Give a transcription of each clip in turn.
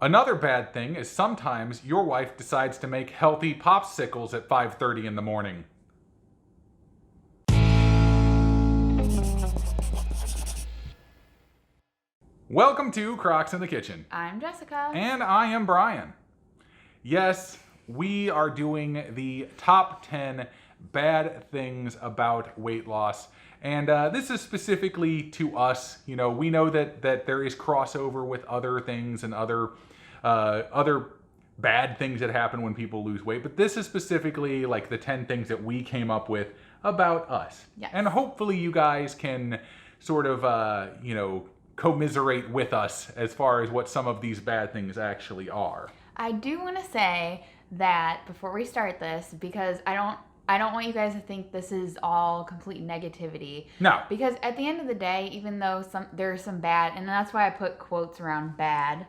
Another bad thing is sometimes your wife decides to make healthy popsicles at 5:30 in the morning. Welcome to Crocs in the Kitchen. I'm Jessica. And I am Brian. Yes, we are doing the top 10 bad things about weight loss. And this is specifically to us. You know, we know that there is crossover with other things and other bad things that happen when people lose weight. But this is specifically like the 10 things that we came up with about us. Yes. And hopefully you guys can sort of, commiserate with us as far as what some of these bad things actually are. I do want to say that before we start this, because I don't want you guys to think this is all complete negativity. No. Because at the end of the day, even though there's some bad, and that's why I put quotes around bad,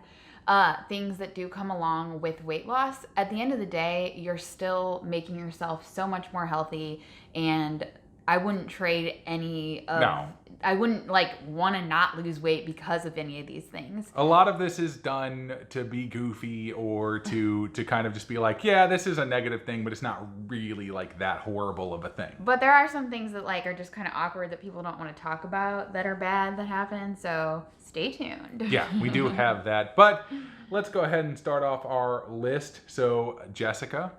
things that do come along with weight loss, at the end of the day, you're still making yourself so much more healthy, and I wouldn't trade any of... No. I wouldn't want to not lose weight because of any of these things. A lot of this is done to be goofy or to kind of just be like, yeah, this is a negative thing, but it's not really like that horrible of a thing. But there are some things that are just kind of awkward that people don't want to talk about that are bad that happen. So stay tuned. Yeah, we do have that. But let's go ahead and start off our list. So Jessica.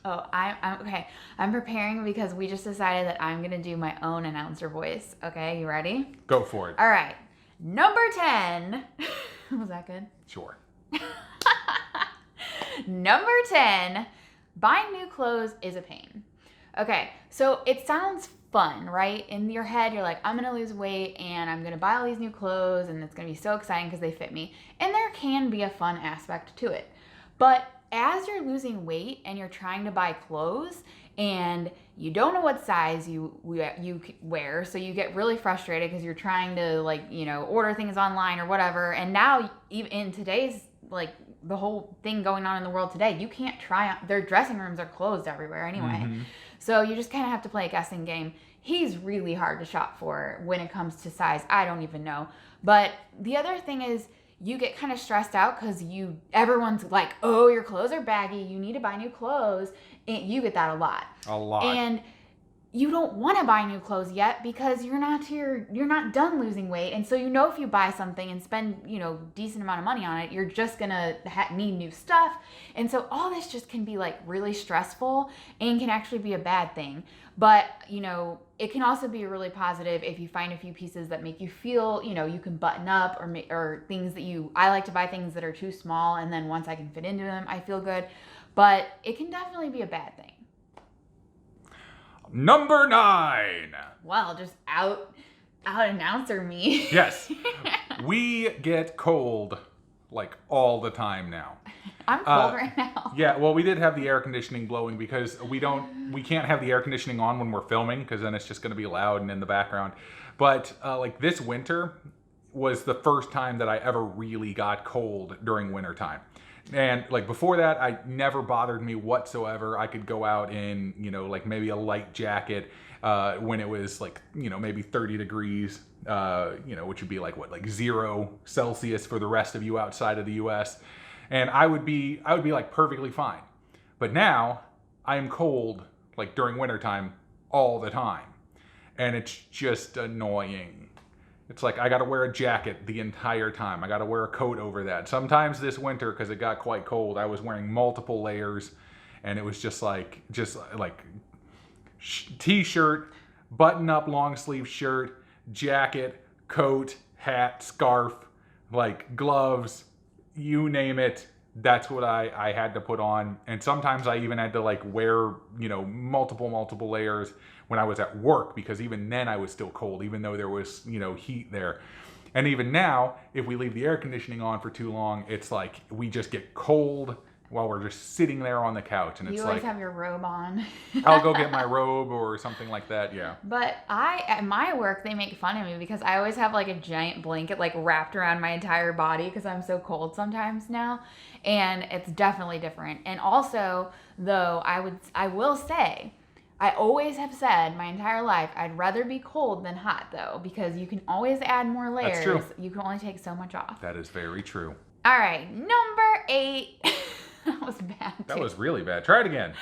Oh, I'm okay. I'm preparing because we just decided that I'm going to do my own announcer voice. Okay, you ready? Go for it. All right. Number 10. Was that good? Sure. Number 10, buying new clothes is a pain. Okay, so it sounds fun, right? In your head, you're like, I'm going to lose weight and I'm going to buy all these new clothes and it's going to be so exciting because they fit me. And there can be a fun aspect to it. But as you're losing weight and you're trying to buy clothes and you don't know what size you wear, so you get really frustrated because you're trying to order things online or whatever. And now even in today's the whole thing going on in the world today, you can't try on, their dressing rooms are closed everywhere anyway. Mm-hmm. So you just kind of have to play a guessing game. He's really hard to shop for when it comes to size. I don't even know. But the other thing is, you get kind of stressed out because everyone's like, oh, your clothes are baggy, you need to buy new clothes. And you get that a lot. A lot. And you don't want to buy new clothes yet because you're not done losing weight. And so if you buy something and spend, decent amount of money on it, you're just going to need new stuff. And so all this just can be really stressful and can actually be a bad thing. But, it can also be really positive if you find a few pieces that make you feel, you can button up or things that I like to buy things that are too small. And then once I can fit into them, I feel good. But it can definitely be a bad thing. Number 9. Well, just out announcer me. Yes. We get cold all the time now. I'm cold right now. Yeah, well, we did have the air conditioning blowing because we can't have the air conditioning on when we're filming because then it's just going to be loud and in the background. But this winter was the first time that I ever really got cold during winter time. And before that, I never bothered me whatsoever. I could go out in, maybe a light jacket when it was maybe 30 degrees, which would be 0 Celsius for the rest of you outside of the US. And I would be perfectly fine. But now I am cold during wintertime all the time. And it's just annoying. It's I got to wear a jacket the entire time. I got to wear a coat over that. Sometimes this winter, because it got quite cold, I was wearing multiple layers, and it was just t-shirt, button-up long-sleeve shirt, jacket, coat, hat, scarf, gloves, you name it. That's what I had to put on. And sometimes I even had to wear, multiple layers when I was at work, because even then I was still cold, even though there was, heat there. And even now, if we leave the air conditioning on for too long, it's we just get cold while we're just sitting there on the couch. And you always have your robe on. I'll go get my robe or something like that, yeah. But at my work, they make fun of me because I always have a giant blanket wrapped around my entire body because I'm so cold sometimes now. And it's definitely different. And also, though, I will say, I always have said my entire life, I'd rather be cold than hot, though, because you can always add more layers. That's true. You can only take so much off. That is very true. All right, number 8. That was bad. That too. was really bad. Try it again.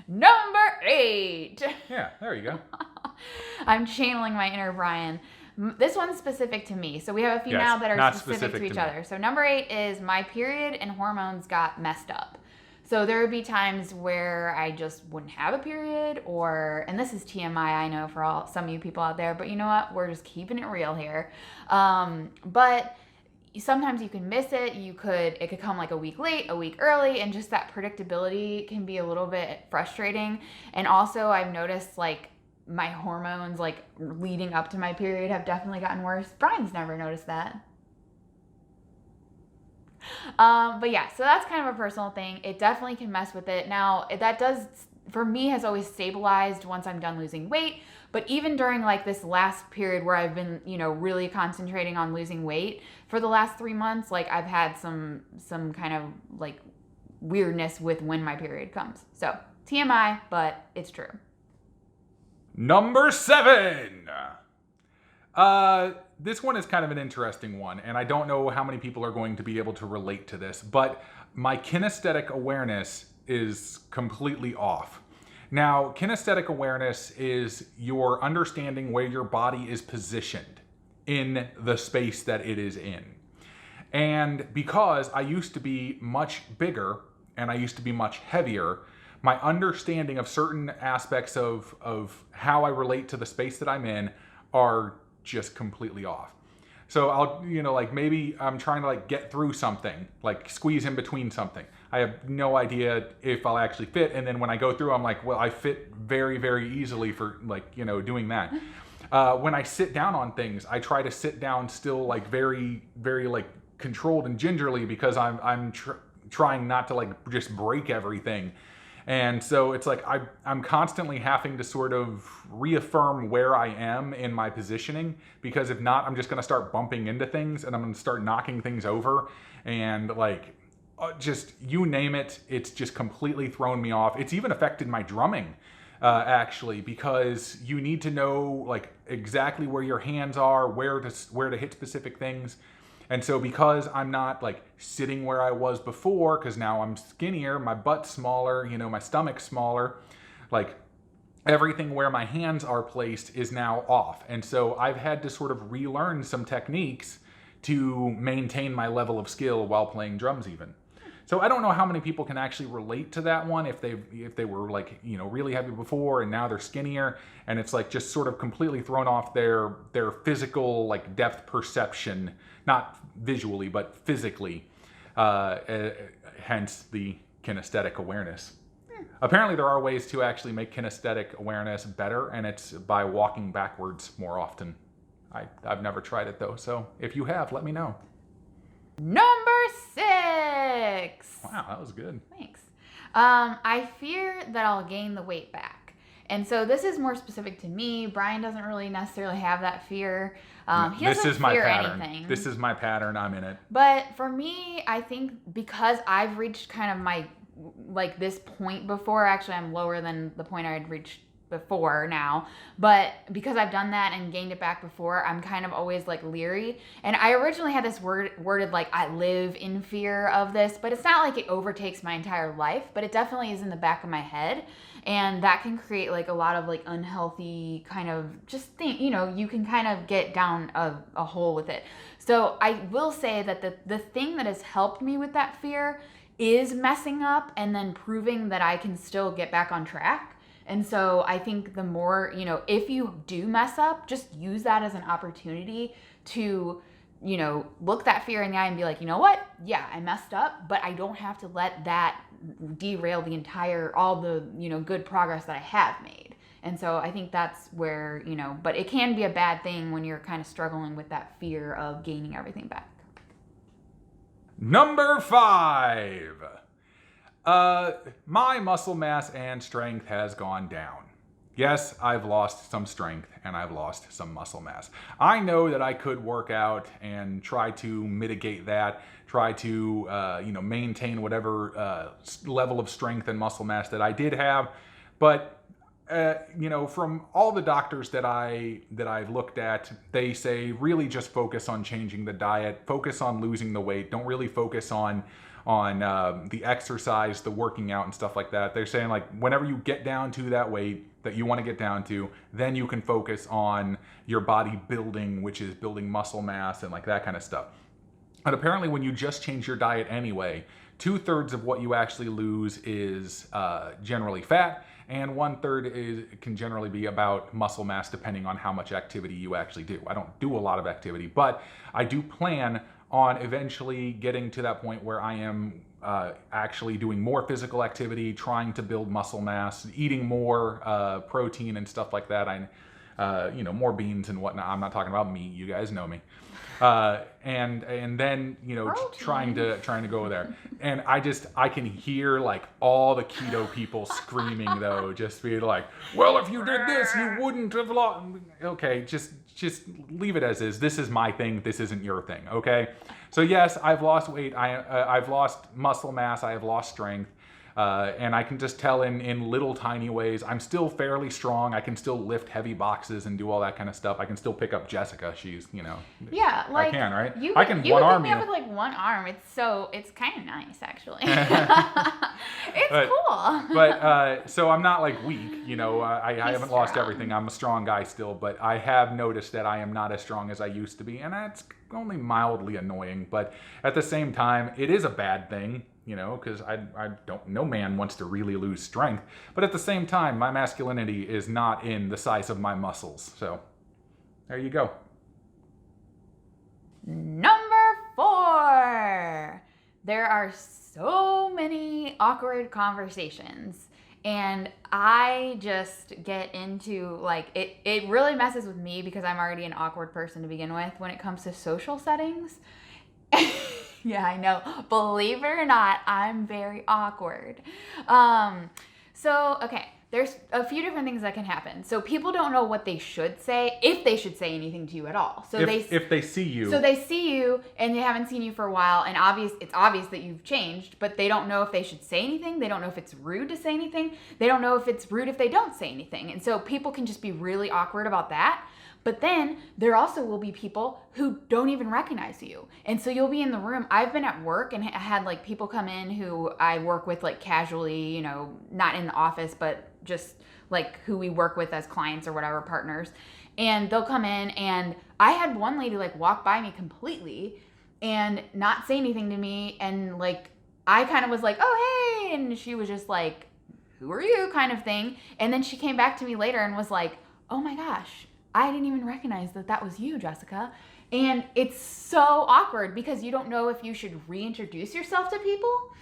Number 8. Yeah, there you go. I'm channeling my inner Brian. This one's specific to me. So we have a few Yes, now that are not specific to specific each to me. other. So number 8 is my period and hormones got messed up. So there would be times where I just wouldn't have a period, and this is TMI, I know, for some of you people out there, but you know what? We're just keeping it real here. But sometimes you can miss it. It could come like a week late, a week early, and just that predictability can be a little bit frustrating. And also I've noticed like my hormones like leading up to my period have definitely gotten worse. Brian's never noticed that. But yeah, so that's kind of a personal thing. It definitely can mess with it. Now, that does, for me, has always stabilized once I'm done losing weight. But even during like this last period where I've been, really concentrating on losing weight for the last 3 months, like I've had some kind of like weirdness with when my period comes. So TMI, but it's true. Number 7. This one is kind of an interesting one, and I don't know how many people are going to be able to relate to this, but my kinesthetic awareness is completely off. Now, kinesthetic awareness is your understanding where your body is positioned in the space that it is in. And because I used to be much bigger and I used to be much heavier, my understanding of certain aspects of how I relate to the space that I'm in are just completely off. So I'll, like maybe I'm trying to like get through something, like squeeze in between something. I have no idea if I'll actually fit. And then when I go through, I'm like, well, I fit very, very easily for like, doing that. When I sit down on things, I try to sit down still like very, very like controlled and gingerly because I'm trying not to like just break everything. And so it's like I'm constantly having to sort of reaffirm where I am in my positioning, because if not, I'm just going to start bumping into things and I'm going to start knocking things over, and like just you name it, it's just completely thrown me off. It's even affected my drumming actually, because you need to know like exactly where your hands are, where to hit specific things. And so because I'm not like sitting where I was before, because now I'm skinnier, my butt's smaller, my stomach's smaller, like everything where my hands are placed is now off. And so I've had to sort of relearn some techniques to maintain my level of skill while playing drums even. So I don't know how many people can actually relate to that one, if they were like, really heavy before and now they're skinnier, and it's like just sort of completely thrown off their physical like depth perception, not visually, but physically, hence the kinesthetic awareness. Apparently there are ways to actually make kinesthetic awareness better, and it's by walking backwards more often. I've never tried it though, so if you have, let me know. Number 6. Wow, that was good. Thanks. I fear that I'll gain the weight back. And so this is more specific to me. Brian doesn't really necessarily have that fear. He This doesn't is my fear pattern. anything. This is my pattern. I'm in it. But for me, I think because I've reached kind of my, like this point before, actually I'm lower than the point I had reached before now, but because I've done that and gained it back before, I'm kind of always like leery. And I originally had this worded like I live in fear of this, but it's not like it overtakes my entire life, but it definitely is in the back of my head. And that can create like a lot of like unhealthy kind of just think, you can kind of get down a hole with it. So I will say that the thing that has helped me with that fear is messing up and then proving that I can still get back on track. And so I think the more, if you do mess up, just use that as an opportunity to, look that fear in the eye and be like, you know what? Yeah, I messed up, but I don't have to let that derail all the, good progress that I have made. And so I think that's where, but it can be a bad thing when you're kind of struggling with that fear of gaining everything back. Number 5. My muscle mass and strength has gone down. Yes, I've lost some strength and I've lost some muscle mass. I know that I could work out and try to mitigate that, try to, maintain whatever level of strength and muscle mass that I did have, but from all the doctors that I've looked at, they say really just focus on changing the diet, focus on losing the weight. Don't really focus on the exercise, the working out and stuff like that. They're saying like whenever you get down to that weight that you want to get down to, then you can focus on your body building, which is building muscle mass and like that kind of stuff. But apparently when you just change your diet anyway, 2/3 of what you actually lose is generally fat, and 1/3 can generally be about muscle mass depending on how much activity you actually do. I don't do a lot of activity, but I do plan on eventually getting to that point where I am actually doing more physical activity, trying to build muscle mass, eating more protein and stuff like that. More beans and whatnot. I'm not talking about meat. You guys know me. And then trying to go there. And I can hear like all the keto people screaming though, just being like, well, if you did this, you wouldn't have lost. Okay, just leave it as is. This is my thing. This isn't your thing. Okay. So yes, I've lost weight. I've lost muscle mass. I have lost strength. And I can just tell in little tiny ways. I'm still fairly strong. I can still lift heavy boxes and do all that kind of stuff. I can still pick up Jessica. She's, Yeah, like I can, right? I can you one would arm pick me up with like one arm. It's kind of nice actually. It's cool. But so I'm not like weak. I haven't lost strong. everything. I'm a strong guy still, but I have noticed that I am not as strong as I used to be, and that's only mildly annoying. But at the same time, it is a bad thing. Because no man wants to really lose strength. But at the same time, my masculinity is not in the size of my muscles. So, there you go. Number 4. There are so many awkward conversations. And I just get into, like, it really messes with me because I'm already an awkward person to begin with when it comes to social settings. Yeah, I know. Believe it or not, I'm very awkward. Okay, there's a few different things that can happen. So people don't know what they should say, if they should say anything to you at all. So if they see you. So they see you and they haven't seen you for a while, and it's obvious that you've changed, but they don't know if they should say anything. They don't know if it's rude to say anything. They don't know if it's rude if they don't say anything. And so people can just be really awkward about that. But then there also will be people who don't even recognize you. And so you'll be in the room. I've been at work and had like people come in who I work with like casually, not in the office, but just like who we work with as clients or whatever, partners. And they'll come in, and I had one lady like walk by me completely and not say anything to me. And like, I kind of was like, oh, hey. And she was just like, who are you, kind of thing. And then she came back to me later and was like, oh my gosh, I didn't even recognize that was you, Jessica. And it's so awkward because you don't know if you should reintroduce yourself to people.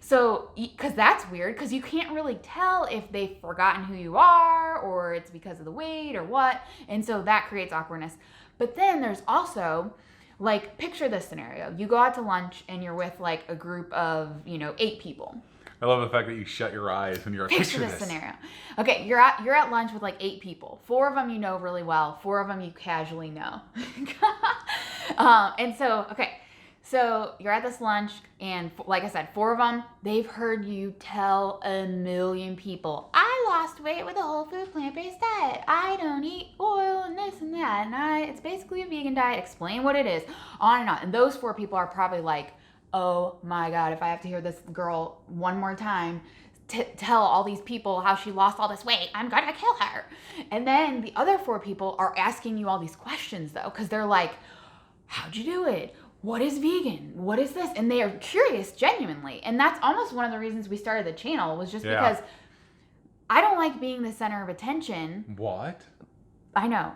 So, because that's weird, because you can't really tell if they've forgotten who you are or it's because of the weight or what. And so that creates awkwardness. But then there's also, like, picture this scenario. You go out to lunch and you're with like a group of, 8 people. I love the fact that you shut your eyes when you're like, picture this scenario. Okay, you're at lunch with like 8 people. 4 of them you know really well. 4 of them you casually know. So you're at this lunch, and like I said, 4 of them, they've heard you tell a million people, I lost weight with a whole food plant-based diet. I don't eat oil and this and that, and it's basically a vegan diet. Explain what it is, on and on. And those 4 people are probably like, oh my God, if I have to hear this girl one more time tell all these people how she lost all this weight, I'm gonna kill her. And then the other 4 people are asking you all these questions though, because they're like, how'd you do it? What is vegan? What is this? And they are curious genuinely. And that's almost one of the reasons we started the channel, was just because I don't like being the center of attention. What? I know.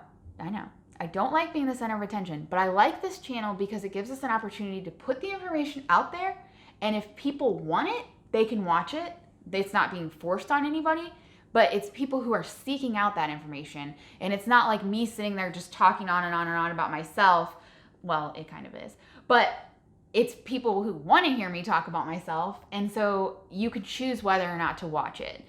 I don't like being the center of attention, but I like this channel because it gives us an opportunity to put the information out there, and if people want it, they can watch it. It's not being forced on anybody, but it's people who are seeking out that information, and it's not like me sitting there just talking on and on and on about myself. Well, it kind of is, but it's people who want to hear me talk about myself, and so you could choose whether or not to watch it.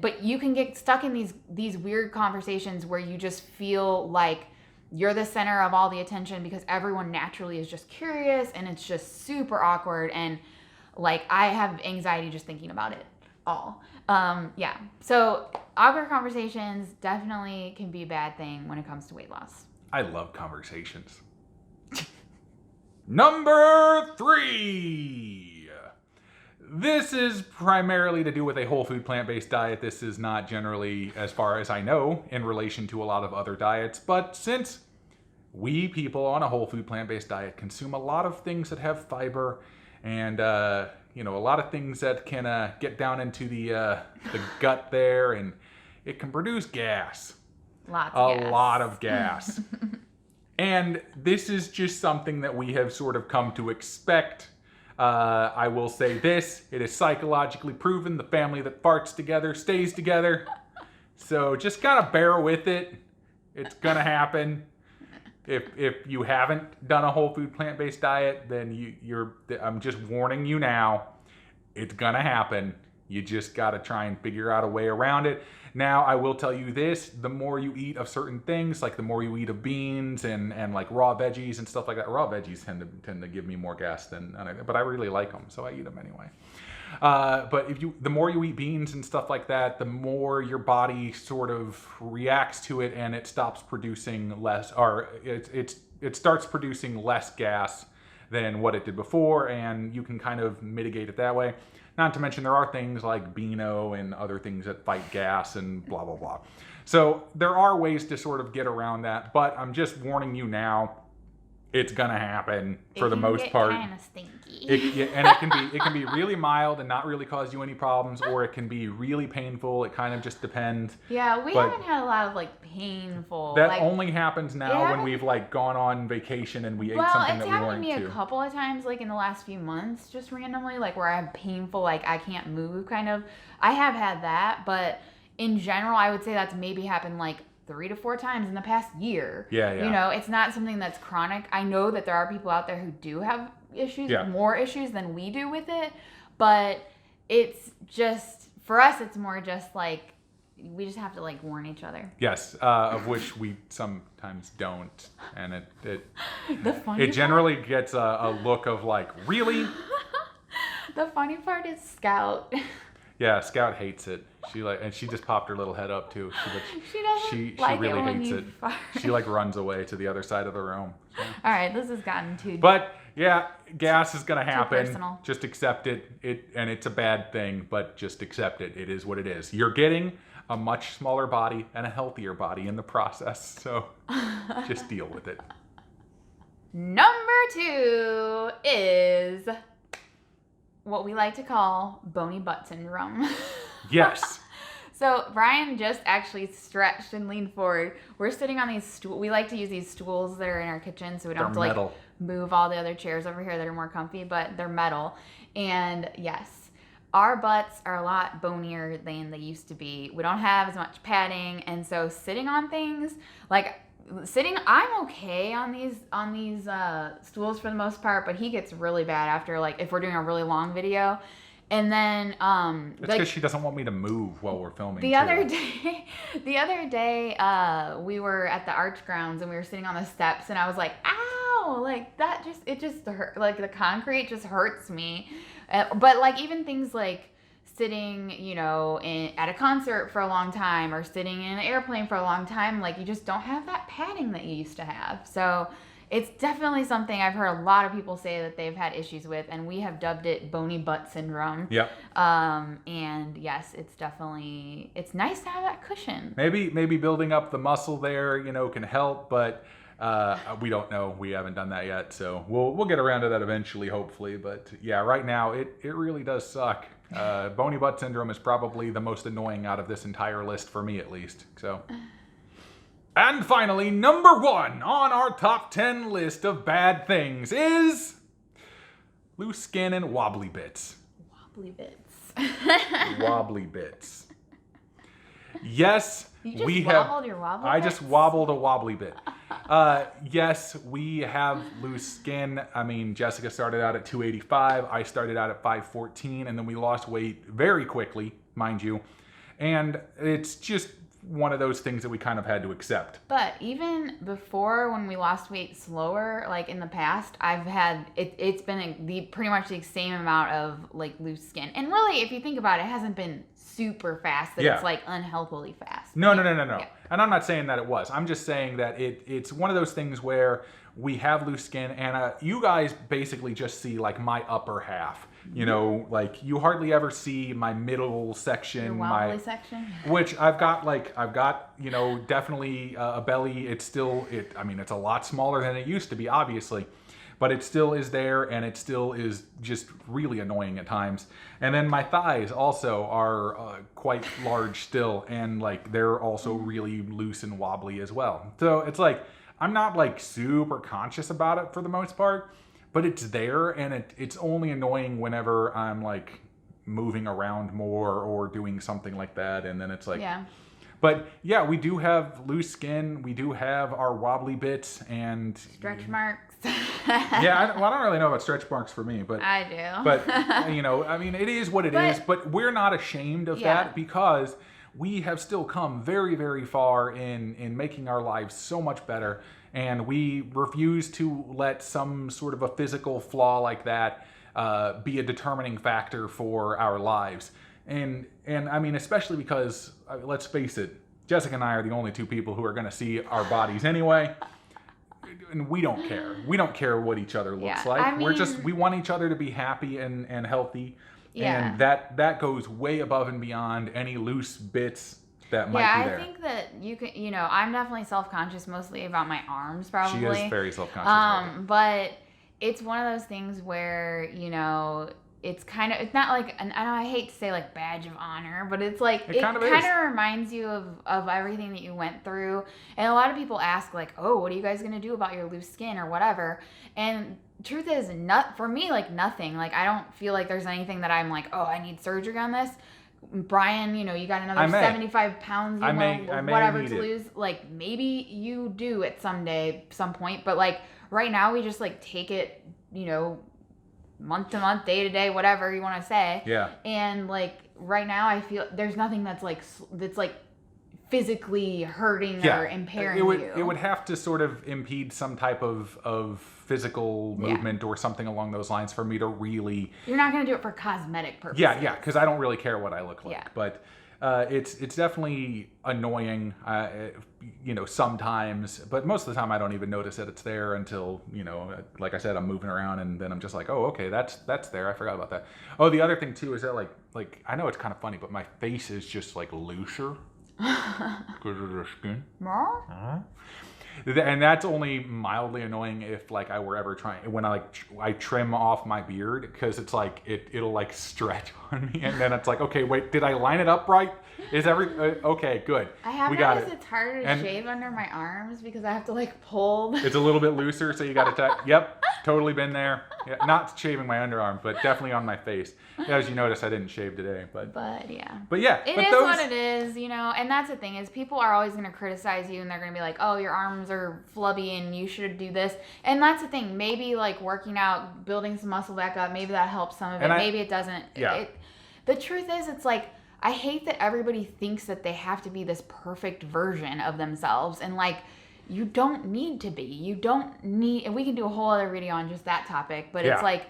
But you can get stuck in these weird conversations where you just feel like you're the center of all the attention because everyone naturally is just curious, and it's just super awkward, and like I have anxiety just thinking about it all. So awkward conversations definitely can be a bad thing when it comes to weight loss. I love conversations. Number 3. This is primarily to do with a whole food plant-based diet. This is not generally, as far as I know, in relation to a lot of other diets. But since we people on a whole food plant-based diet consume a lot of things that have fiber and a lot of things that can get down into the gut there, and it can produce gas. Lots a of gas. lot of gas. And this is just something that we have sort of come to expect. I will say this, it is psychologically proven the family that farts together stays together. So just kind of bear with it. It's gonna happen. If you haven't done a whole food plant-based diet, then I'm just warning you now, it's gonna happen. You just gotta try and figure out a way around it. Now, I will tell you this, the more you eat of certain things, like the more you eat of beans and like raw veggies and stuff like that. Raw veggies tend to give me more gas but I really like them, so I eat them anyway. But the more you eat beans and stuff like that, the more your body sort of reacts to it, and it stops producing less, or it starts producing less gas than what it did before, and you can kind of mitigate it that way. Not to mention there are things like Beano and other things that fight gas and blah, blah, blah. So there are ways to sort of get around that, but I'm just warning you now, it's gonna happen for the most part. It can get kind of stinky. It can be really mild and not really cause you any problems, or it can be really painful. It kind of just depends. Yeah, we haven't had a lot of like painful. That only happens now when we've like gone on vacation and we ate something that we weren't to. Well, it's happened to me a couple of times, like in the last few months, just randomly, like where I have painful, like I can't move kind of. I have had that, but in general, I would say that's maybe happened like 3 to 4 times in the past year. Yeah. It's not something that's chronic. I know that there are people out there who do have issues, more issues than we do with it, but it's just, for us, it's more just like, we just have to like warn each other. Yes, of which we sometimes don't, and it generally gets a look of like, really? The funny part is Scout. Yeah, Scout hates it. She just popped her little head up too. She really hates it. She like runs away to the other side of the room. So. All right, this has gotten too. But yeah, gas is gonna happen. Personal. Just accept it. And it's a bad thing, but just accept it. It is what it is. You're getting a much smaller body and a healthier body in the process. So just deal with it. Number 2 is what we like to call bony butt syndrome. Yes. So Brian just actually stretched and leaned forward. We're sitting on these stools. We like to use these stools that are in our kitchen, so we don't have to like move all the other chairs over here that are more comfy, but they're metal. And yes, our butts are a lot bonier than they used to be. We don't have as much padding, and so sitting on things, like I'm okay on these stools for the most part, but he gets really bad after, like, if we're doing a really long video. And then it's because she doesn't want me to move while we're filming. The other day, we were at the Arch Grounds and we were sitting on the steps, and I was like, ow, like that it just hurt, like the concrete just hurts me. But like even things like sitting, at a concert for a long time, or sitting in an airplane for a long time, like you just don't have that padding that you used to have. So it's definitely something I've heard a lot of people say that they've had issues with, and we have dubbed it bony butt syndrome. Yep. And yes, it's nice to have that cushion. Maybe building up the muscle there, can help, but we don't know. We haven't done that yet, so we'll get around to that eventually, hopefully. But yeah, right now it really does suck. Bony butt syndrome is probably the most annoying out of this entire list for me, at least. So. And finally, number 1 on our top 10 list of bad things is loose skin and wobbly bits. Wobbly bits. Wobbly bits. Yes, you just we wobbled have. Your wobbly I bits? just wobbled a wobbly bit. Yes, we have loose skin. I mean, Jessica started out at 285. I started out at 514, and then we lost weight very quickly, mind you. And it's just one of those things that we kind of had to accept. But even before, when we lost weight slower, like in the past, I've had it's been pretty much the same amount of like loose skin. And really, if you think about it, it hasn't been super fast that it's like unhealthily fast. No. Yeah. And I'm not saying that it was. I'm just saying that it's one of those things where we have loose skin, and you guys basically just see like my upper half. You know, like you hardly ever see my middle section, Your wobbly section, which I've got, you know, definitely a belly. It's a lot smaller than it used to be, obviously, but it still is there, and it still is just really annoying at times. And then my thighs also are quite large still, and like they're also really loose and wobbly as well. So it's like I'm not like super conscious about it for the most part. But it's there, and it's only annoying whenever I'm like moving around more or doing something like that, and then it's like, yeah. But yeah, we do have loose skin, we do have our wobbly bits, and Stretch marks. yeah, I don't really know about stretch marks for me, but I do. But you know, I mean, it is what it is. But we're not ashamed of that, because we have still come very, very far in making our lives so much better. And we refuse to let some sort of a physical flaw like that be a determining factor for our lives. And I mean, especially because, let's face it, Jessica and I are the only two people who are going to see our bodies anyway. And we don't care. We don't care what each other looks like. I mean, we want each other to be happy and healthy. Yeah. And that goes way above and beyond any loose bits that might be there. I think that you can, you know, I'm definitely self-conscious mostly about my arms, probably. She is very self-conscious. But it's one of those things where, you know, it's not like, I hate to say like badge of honor, but it's like, it kind of reminds you of everything that you went through. And a lot of people ask like, oh, what are you guys going to do about your loose skin or whatever? And truth is, for me, like nothing. Like, I don't feel like there's anything that I'm like, oh, I need surgery on this. Brian, you know, you got another 75 pounds whatever to lose. Like, maybe you do at some point, but like right now we just like take it, you know, month to month, day to day, whatever you want to say. Yeah. And like right now I feel there's nothing that's like physically hurting or impairing you. It would have to sort of impede some type of physical movement or something along those lines for me to really... You're not going to do it for cosmetic purposes. Yeah, because I don't really care what I look like. Yeah. But it's definitely annoying, you know, sometimes. But most of the time I don't even notice that it's there until, you know, like I said, I'm moving around and then I'm just like, oh, okay, that's there. I forgot about that. Oh, the other thing too is that like I know it's kind of funny, but my face is just like looser. Because of the skin. And that's only mildly annoying if like I were ever trying, when I trim off my beard, because it's like it'll like stretch on me, and then it's like, okay, wait, did I line it up right? Is okay, good. I have noticed it's harder to shave under my arms because I have to like pull. It's a little bit looser, so you got to yep, totally been there. Yeah, not shaving my underarm, but definitely on my face. As you notice, I didn't shave today, but yeah. It is what it is, you know. And that's the thing, is people are always going to criticize you, and they're going to be like, oh, your arms are flubby and you should do this. And that's the thing, maybe like working out, building some muscle back up, maybe that helps some of it, maybe it doesn't. Yeah. The truth is, it's like, I hate that everybody thinks that they have to be this perfect version of themselves, and like, you don't need to be. You don't need, and we can do a whole other video on just that topic, but it's like,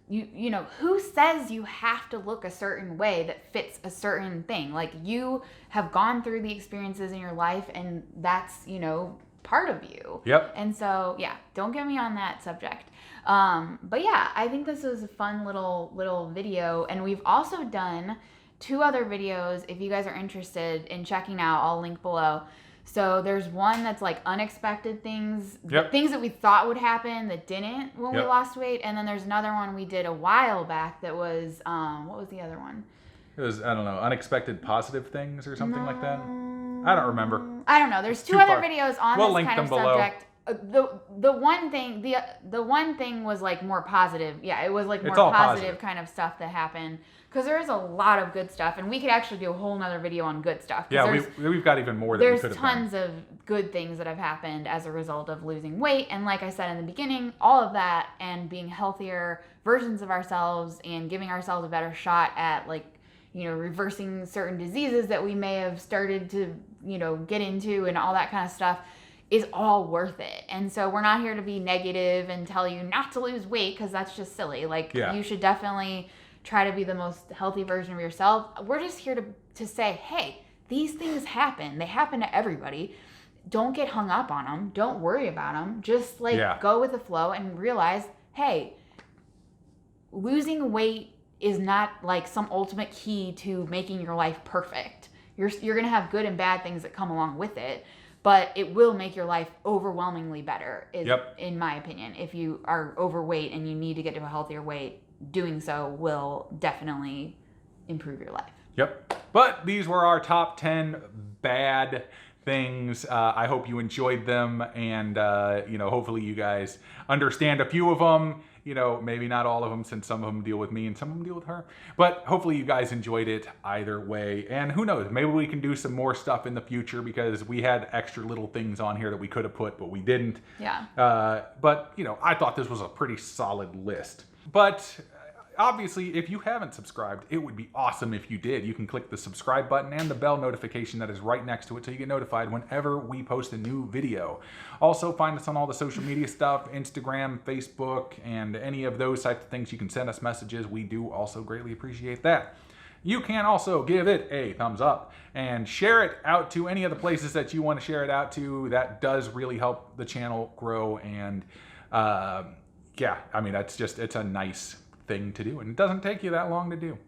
you know, who says you have to look a certain way that fits a certain thing? Like, you have gone through the experiences in your life, and that's, you know, part of you. Yep. And so, yeah, don't get me on that subject. But yeah, I think this was a fun little video, and we've also done 2 other videos. If you guys are interested in checking out, I'll link below. So there's one that's like unexpected things, things that we thought would happen that didn't when we lost weight. And then there's another one we did a while back that was, what was the other one? It was, I don't know, unexpected positive things or something like that. I don't remember. I don't know. There's 2 other videos on this kind of subject. Below. The one thing was like more positive. Yeah, it was like more positive kind of stuff that happened. Because there is a lot of good stuff, and we could actually do a whole nother video on good stuff. Yeah, we've got even more than we could have done. There's tons of good things that have happened as a result of losing weight, and like I said in the beginning, all of that and being healthier versions of ourselves and giving ourselves a better shot at, like, reversing certain diseases that we may have started to, get into and all that kind of stuff is all worth it. And so we're not here to be negative and tell you not to lose weight, because that's just silly. Like, you should definitely try to be the most healthy version of yourself. We're just here to say, hey, these things happen. They happen to everybody. Don't get hung up on them. Don't worry about them. Just go with the flow and realize, hey, losing weight is not like some ultimate key to making your life perfect. You're going to have good and bad things that come along with it, but it will make your life overwhelmingly better, in my opinion. If you are overweight and you need to get to a healthier weight, doing so will definitely improve your life. Yep. But these were our top 10 bad things. I hope you enjoyed them, and hopefully you guys understand a few of them. Maybe not all of them, since some of them deal with me and some of them deal with her. But hopefully you guys enjoyed it either way. And who knows, maybe we can do some more stuff in the future, because we had extra little things on here that we could have put, but we didn't. Yeah. But I thought this was a pretty solid list. But obviously, if you haven't subscribed, it would be awesome if you did. You can click the subscribe button and the bell notification that is right next to it, so you get notified whenever we post a new video. Also, find us on all the social media stuff, Instagram, Facebook, and any of those types of things. You can send us messages. We do also greatly appreciate that. You can also give it a thumbs up and share it out to any of the places that you want to share it out to. That does really help the channel grow, and it's a nice thing to do, and it doesn't take you that long to do.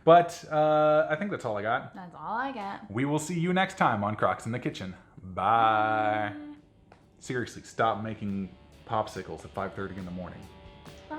But I think that's all I got. That's all I got. We will see you next time on Crocs in the Kitchen. Bye. Seriously, stop making popsicles at 5:30 in the morning. Bye.